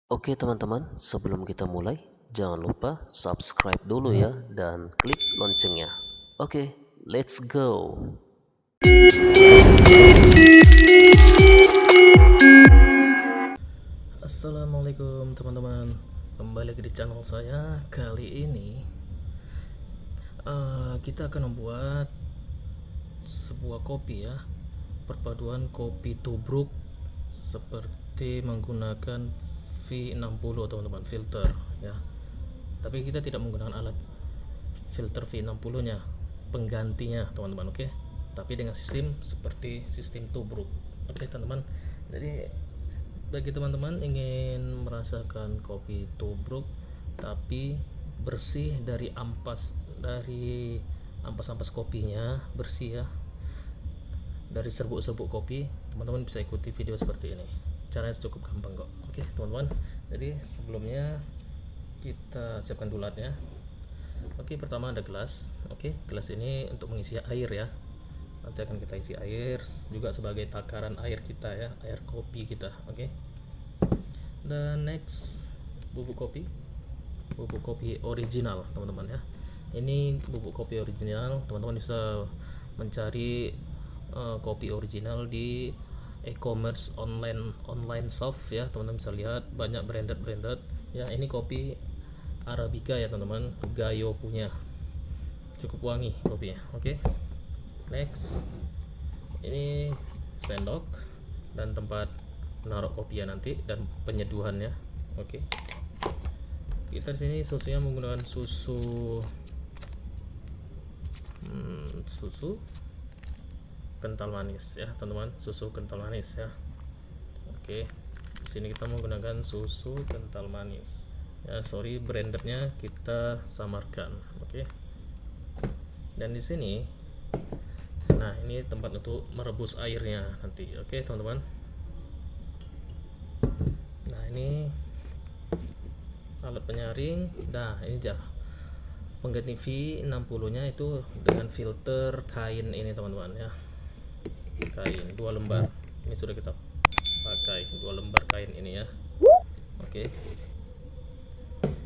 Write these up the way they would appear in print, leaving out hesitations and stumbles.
Oke teman-teman, sebelum kita mulai, jangan lupa subscribe dulu ya dan klik loncengnya. Oke, let's go. Assalamualaikum teman-teman, kembali lagi di channel saya. Kali ini kita akan membuat sebuah kopi ya, perpaduan kopi tubruk seperti menggunakan V60 teman-teman, filter ya. Tapi kita tidak menggunakan alat filter V60 nya, penggantinya teman-teman, oke. Tapi dengan sistem seperti sistem tubruk, oke teman-teman. Jadi bagi teman-teman ingin merasakan kopi tubruk tapi bersih dari ampas kopinya, bersih ya, dari serbuk-serbuk kopi, teman-teman bisa ikuti video seperti ini. Caranya cukup gampang kok. Oke teman-teman, jadi sebelumnya kita siapkan dulu alatnya. Oke, pertama ada gelas. Oke, gelas ini untuk mengisi air ya. Nanti akan kita isi air juga sebagai takaran air kita ya, air kopi kita. Oke. Dan next, bubuk kopi original teman-teman ya. Ini bubuk kopi original, teman-teman bisa mencari kopi original di e-commerce online shop ya. Teman-teman bisa lihat banyak branded ya. Ini kopi Arabica ya teman-teman, Gayo punya, cukup wangi kopinya. Oke. Next, ini sendok dan tempat menaruh kopi ya nanti, dan penyeduhannya. Oke. Kita di sini susunya menggunakan susu kental manis ya teman-teman, susu kental manis ya. Oke. Di sini kita menggunakan susu kental manis. Ya, sorry, brandernya kita samarkan. Oke. Dan di sini, nah ini tempat untuk merebus airnya nanti. Oke teman-teman. Nah ini alat penyaring. Nah ini dia pengganti V60 nya itu dengan filter kain ini teman-teman ya. Kain 2 lembar. Ini sudah kita pakai 2 lembar kain ini ya. Oke.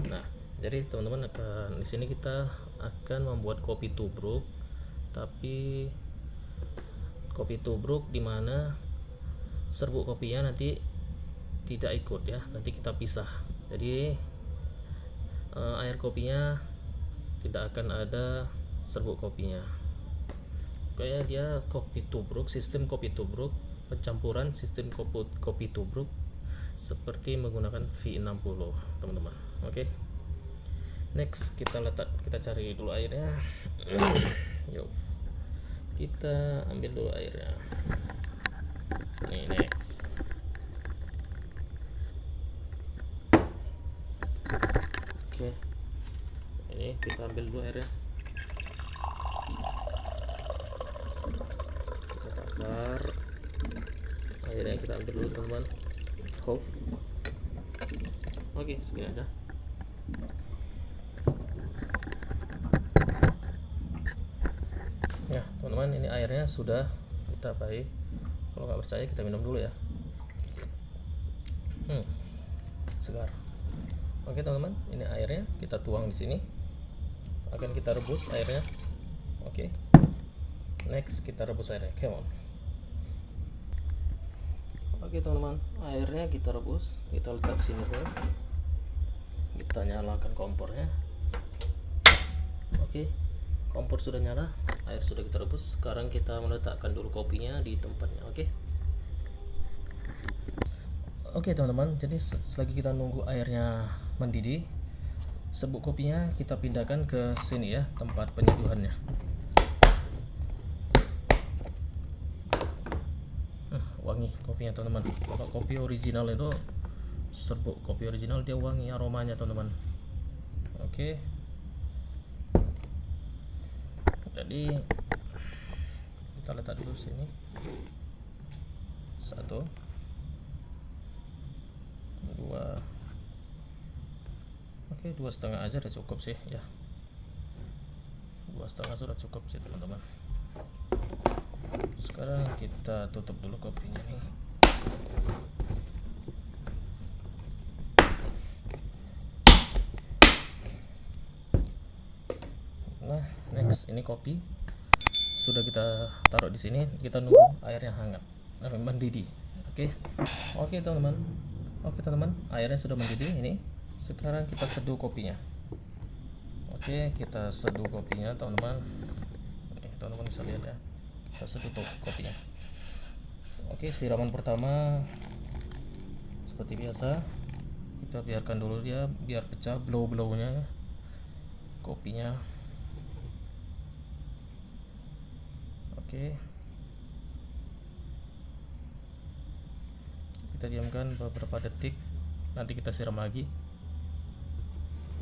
Nah, jadi teman-teman akan di sini kita akan membuat kopi tubruk, tapi kopi tubruk dimana serbuk kopinya nanti tidak ikut ya, nanti kita pisah. Jadi air kopinya tidak akan ada serbuk kopinya. Kayak dia kopi tubruk, sistem kopi tubruk, pencampuran sistem kopi tubruk seperti menggunakan V60 teman-teman. Oke. Next, kita cari dulu airnya. Yuk, kita ambil dulu airnya. Nih, next. Oke. Ini kita ambil dulu airnya. Kita takar airnya, kita ambil dulu teman-teman. Oke, segini aja. Ya teman-teman, ini airnya sudah kita pakai. Kalau nggak percaya kita minum dulu ya. Segar. Oke teman-teman, ini airnya kita tuang di sini. Akan kita rebus airnya. Oke. Next, kita rebus airnya. Come on. Oke teman-teman, airnya kita rebus, kita letak di sini dulu. Kita nyalakan kompornya. Oke, kompor sudah nyala, air sudah kita rebus. Sekarang kita meletakkan dulu kopinya di tempatnya. Oke teman-teman, jadi selagi kita nunggu airnya mendidih, serbuk kopinya kita pindahkan ke sini ya, tempat penyeduhannya. Wangi kopinya teman-teman. Kalau kopi original itu, serbuk kopi original dia wangi, aromanya teman-teman. Oke. Jadi kita letak dulu sini. 1 2 Oke, 2,5 aja udah cukup sih ya. 2,5 sudah cukup sih teman-teman. Sekarang kita tutup dulu kopinya nih. next, ini kopi sudah kita taruh di sini, kita nunggu airnya hangat, mendidih. Oke teman-teman, airnya sudah mendidih. Ini sekarang kita seduh kopinya. Kita seduh kopinya teman-teman. Teman-teman bisa lihat ya, kita seduh kopinya. Siraman pertama seperti biasa, kita biarkan dulu dia biar pecah blow-blownya kopinya. Kita diamkan beberapa detik, nanti kita siram lagi.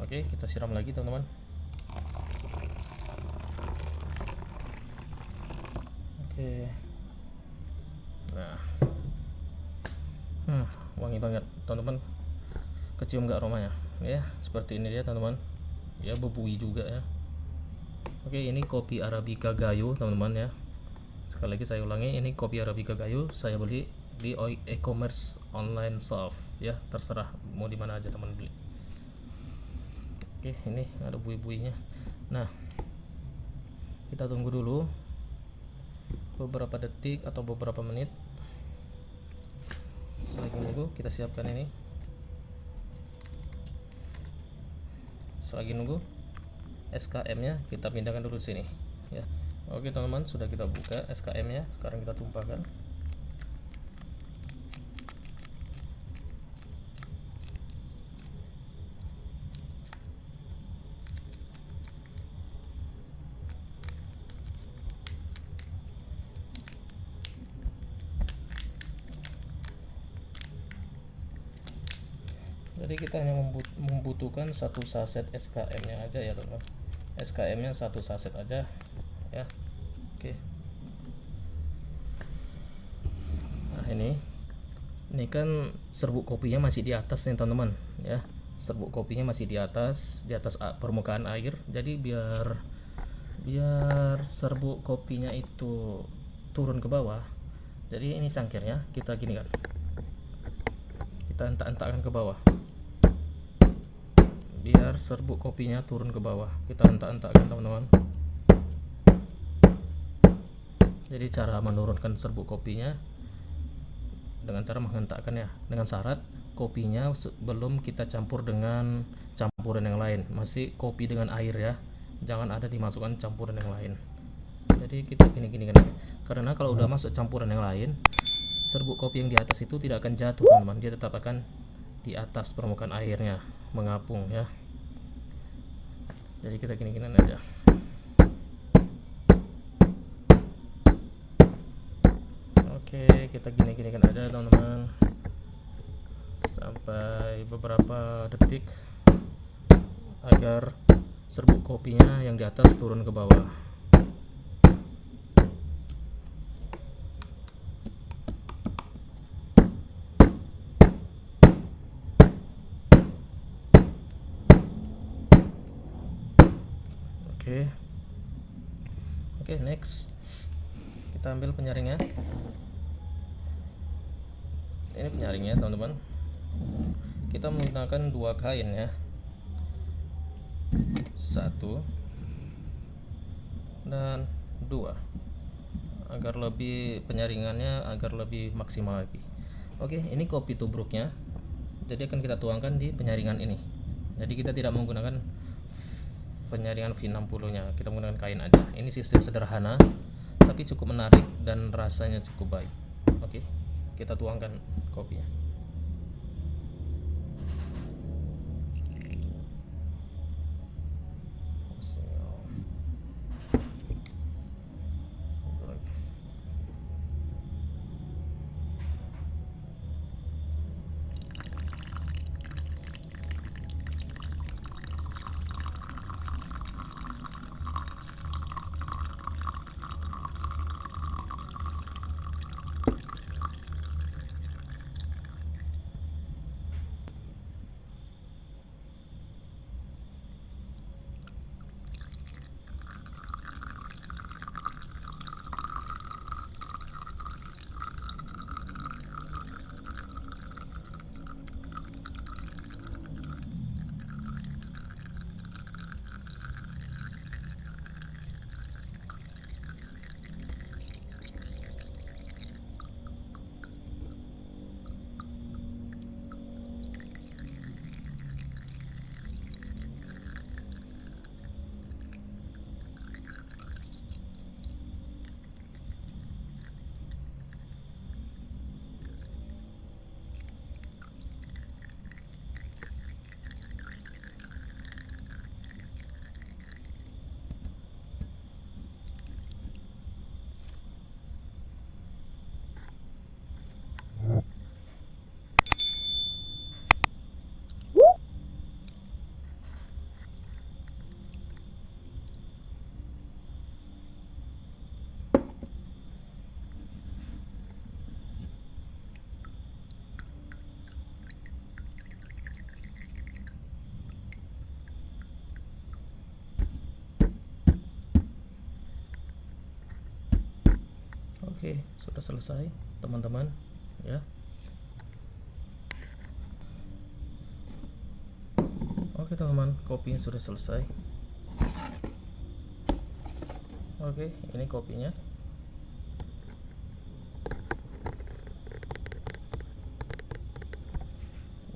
Kita siram lagi teman-teman. Nah, wangi banget teman-teman, kecium nggak aromanya ya? Seperti ini dia teman-teman ya, berbui juga ya. Ini kopi Arabica Gayo teman-teman ya. Sekali lagi saya ulangi, ini kopi Arabica Gayo saya beli di e-commerce online shop ya, terserah mau di mana aja teman beli. Ini ada bui-buinya. Nah, kita tunggu dulu beberapa detik atau beberapa menit. Selagi nunggu, kita siapkan ini. Selagi nunggu, SKM-nya kita pindahkan dulu di sini ya. Teman-teman, sudah kita buka SKM-nya, sekarang kita tumpahkan. Jadi kita hanya membutuhkan satu saset SKM-nya aja ya teman-teman. SKM-nya satu saset aja ya. Nah, ini kan serbuk kopinya masih di atas nih teman-teman ya. Serbuk kopinya masih di atas permukaan air. Jadi biar serbuk kopinya itu turun ke bawah, jadi ini cangkirnya kita gini kan, kita hentak-hentakkan ke bawah biar serbuk kopinya turun ke bawah. Kita hentak-hentakkan teman-teman. Jadi cara menurunkan serbuk kopinya dengan cara menghentakkan ya, dengan syarat kopinya belum kita campur dengan campuran yang lain, masih kopi dengan air ya, jangan ada dimasukkan campuran yang lain. Jadi kita gini kan, karena kalau udah masuk campuran yang lain, serbuk kopi yang di atas itu tidak akan jatuh teman-teman, dia tetap akan di atas permukaan airnya mengapung ya. Jadi kita gini aja. Kita gini-ginikan aja teman-teman sampai beberapa detik agar serbuk kopinya yang di atas turun ke bawah. Next kita ambil penyaringnya. Ini penyaringnya teman-teman, kita menggunakan 2 kain ya, 1 dan 2, agar lebih penyaringannya agar lebih maksimal lagi. Ini kopi tubruknya, jadi akan kita tuangkan di penyaringan ini. Jadi kita tidak menggunakan penyaringan V60 nya, kita menggunakan kain aja. Ini sistem sederhana tapi cukup menarik dan rasanya cukup baik. Kita tuangkan kopinya. Oke, sudah selesai teman-teman ya. Oke teman-teman, kopinya sudah selesai. Oke, ini kopinya.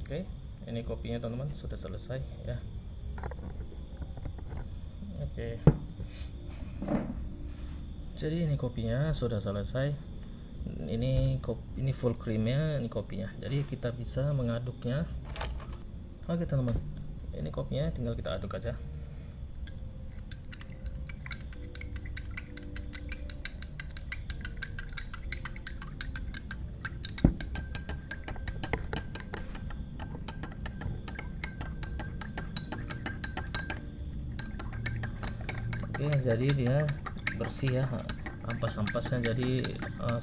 Oke, ini kopinya teman-teman sudah selesai ya. Oke, jadi ini kopinya sudah selesai. Ini full creamnya, ini kopinya. Jadi kita bisa mengaduknya. Oke teman-teman, ini kopinya tinggal kita aduk aja. Oke, jadi dia bersih ya, ampas-ampasnya, jadi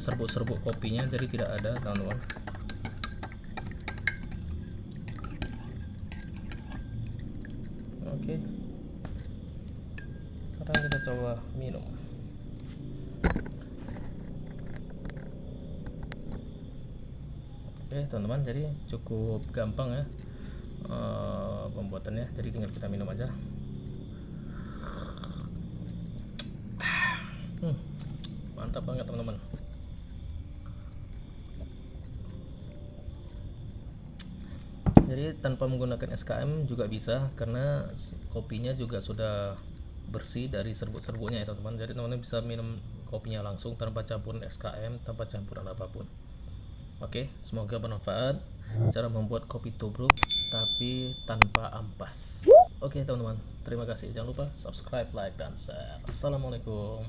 serbuk-serbuk kopinya jadi tidak ada teman-teman. Oke, sekarang kita coba minum. Oke teman-teman, jadi cukup gampang ya pembuatannya, jadi tinggal kita minum aja. Mantap banget teman-teman. Jadi tanpa menggunakan SKM juga bisa, karena kopinya juga sudah bersih dari serbuk-serbuknya ya teman-teman. Jadi teman-teman bisa minum kopinya langsung tanpa campuran SKM, tanpa campuran apapun. Oke, semoga bermanfaat cara membuat kopi tubruk tapi tanpa ampas. Oke teman-teman, terima kasih. Jangan lupa subscribe, like, dan share. Assalamualaikum.